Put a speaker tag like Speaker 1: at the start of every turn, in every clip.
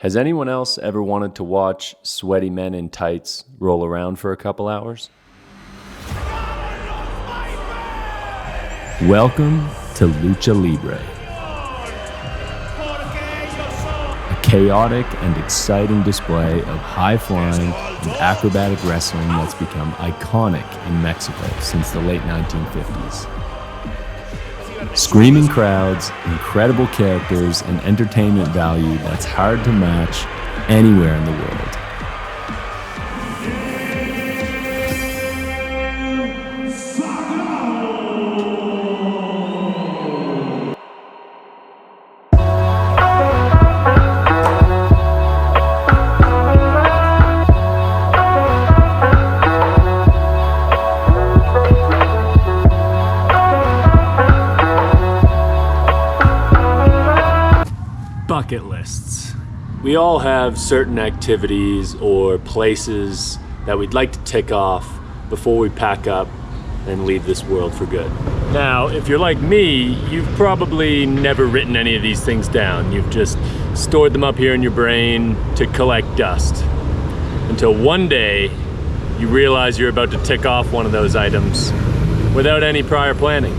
Speaker 1: Has anyone else ever wanted to watch sweaty men in tights roll around for a couple hours? Welcome to Lucha Libre, a chaotic and exciting display of high-flying and acrobatic wrestling that's become iconic in Mexico since the late 1950s. Screaming crowds, incredible characters, and entertainment value that's hard to match anywhere in the world. Bucket lists. We all have certain activities or places that we'd like to tick off before we pack up and leave this world for good. Now, if you're like me, you've probably never written any of these things down. You've just stored them up here in your brain to collect dust. Until one day, you realize you're about to tick off one of those items without any prior planning.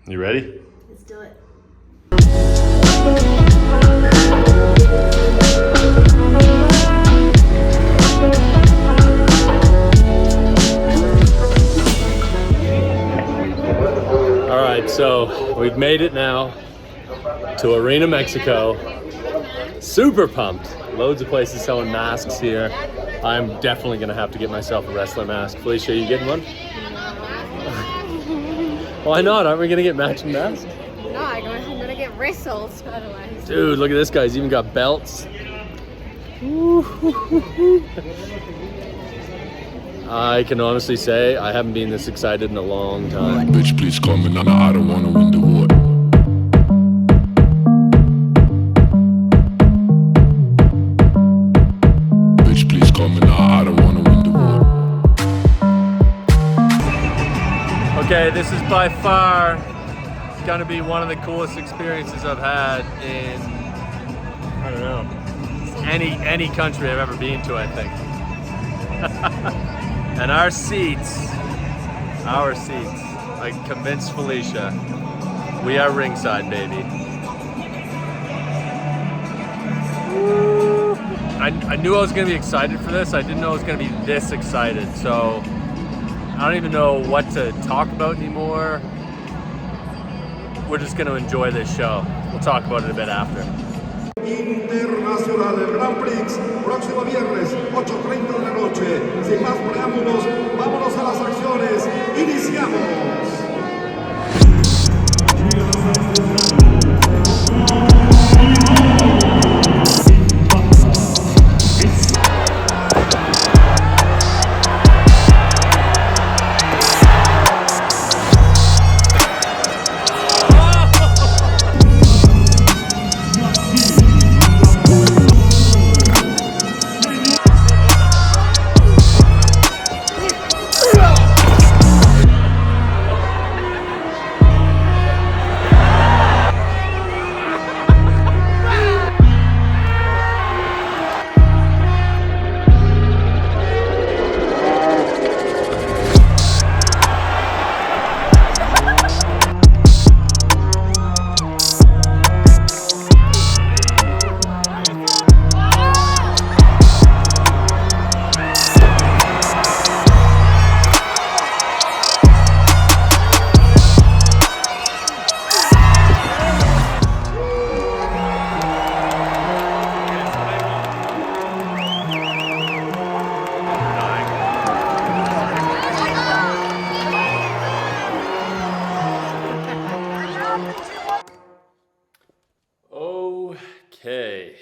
Speaker 1: You ready?
Speaker 2: Let's do it.
Speaker 1: All right, so we've made it now to Arena Mexico. Super pumped. Loads of places selling masks here. I'm definitely gonna have to get myself a wrestler mask. Felicia, are you getting one? Why not? Aren't we gonna get matching masks?
Speaker 2: No, I'm gonna get wrestled otherwise.
Speaker 1: Dude, look at this guy. He's even got belts. I can honestly say I haven't been this excited in a long time.
Speaker 3: Bitch, please call me, Nana, I don't wanna win the war. Bitch, please call me, Nana, I don't wanna win the war.
Speaker 1: Okay, this is by far gonna be one of the coolest experiences I've had in, I don't know, any country I've ever been to, I think. And our seats, I convinced Felicia, we are ringside, baby. Woo. I knew I was gonna be excited for this. I didn't know I was gonna be this excited, so I don't even know what to talk about anymore. We're just gonna enjoy this show. We'll talk about it a bit after.
Speaker 4: Internacional del Grand Prix, próximo viernes, 8:30 de la noche. Sin más preámbulos, vámonos a las acciones. ¡Iniciamos!
Speaker 1: Okay.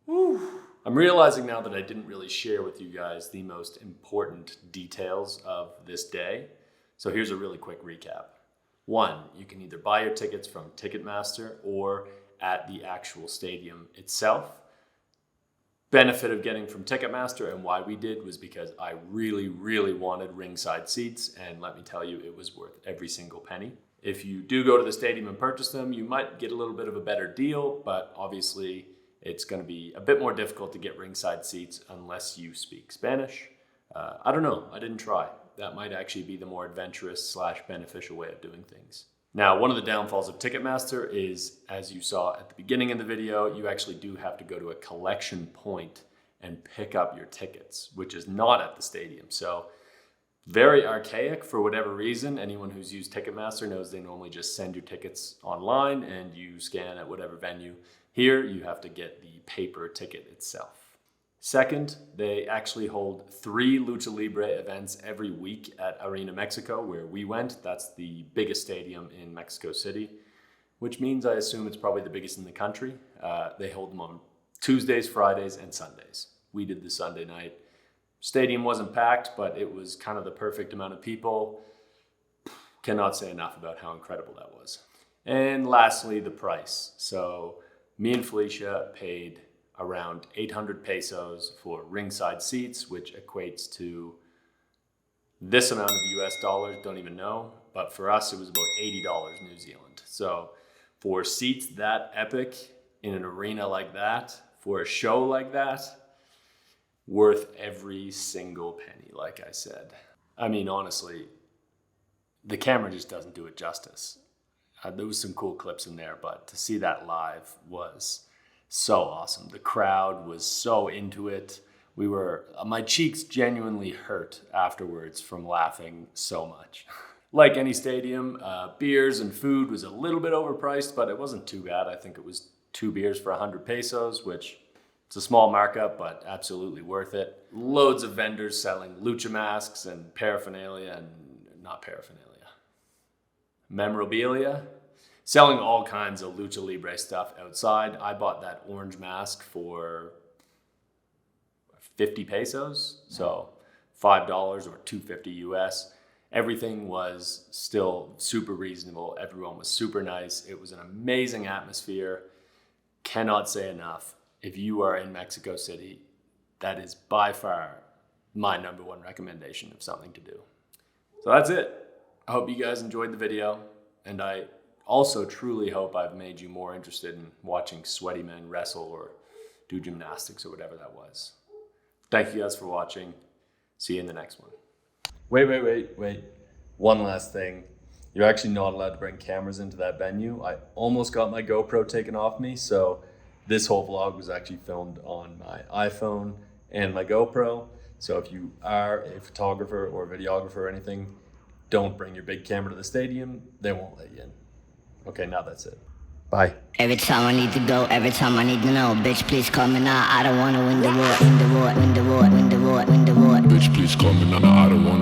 Speaker 1: Whew. I'm realizing now that I didn't really share with you guys the most important details of this day. So here's a really quick recap. One, you can either buy your tickets from Ticketmaster or at the actual stadium itself. benefit of getting from Ticketmaster and why we did was because I really, really wanted ringside seats, and let me tell you, it was worth every single penny. If you do go to the stadium and purchase them, you might get a little bit of a better deal, but obviously it's going to be a bit more difficult to get ringside seats unless you speak Spanish. I don't know, I didn't try. That might actually be the more adventurous / beneficial way of doing things. Now, one of the downfalls of Ticketmaster is, as you saw at the beginning of the video, you actually do have to go to a collection point and pick up your tickets, which is not at the stadium. So very archaic for whatever reason. Anyone who's used Ticketmaster knows they normally just send your tickets online and you scan at whatever venue. Here, you have to get the paper ticket itself. Second, they actually hold 3 Lucha Libre events every week at Arena Mexico, where we went. That's the biggest stadium in Mexico City, which means I assume it's probably the biggest in the country. They hold them on Tuesdays, Fridays, and Sundays. We did the Sunday night. Stadium wasn't packed, but it was kind of the perfect amount of people. Cannot say enough about how incredible that was. And lastly, the price. So me and Felicia paid around 800 pesos for ringside seats, which equates to this amount of US dollars, don't even know. But for us, it was about $80 New Zealand. So for seats that epic in an arena like that, for a show like that, worth every single penny, like I said. I mean, honestly, the camera just doesn't do it justice. There was some cool clips in there, but to see that live was so awesome. The crowd was so into it. My cheeks genuinely hurt afterwards from laughing so much. Like any stadium, beers and food was a little bit overpriced, but it wasn't too bad. I think it was 2 beers for 100 pesos, which it's a small markup, but absolutely worth it. Loads of vendors selling lucha masks and memorabilia. Selling all kinds of Lucha Libre stuff outside. I bought that orange mask for 50 pesos, so $5 or $2.50 US. Everything was still super reasonable. Everyone was super nice. It was an amazing atmosphere. Cannot say enough. If you are in Mexico City, that is by far my #1 recommendation of something to do. So that's it. I hope you guys enjoyed the video, and I also truly hope I've made you more interested in watching sweaty men wrestle or do gymnastics or whatever that was. Thank you guys for watching. See you in the next one. Wait. One last thing. You're actually not allowed to bring cameras into that venue. I almost got my GoPro taken off me, so this whole vlog was actually filmed on my iPhone and my GoPro. So if you are a photographer or videographer or anything, don't bring your big camera to the stadium. They won't let you in. Okay, now that's it. Bye.
Speaker 5: Every time I need to go, every time I need to know, bitch, please call me now. I don't wanna win the war, win the war, win the war, win the war, win the war.
Speaker 3: Bitch, please call me now. I don't want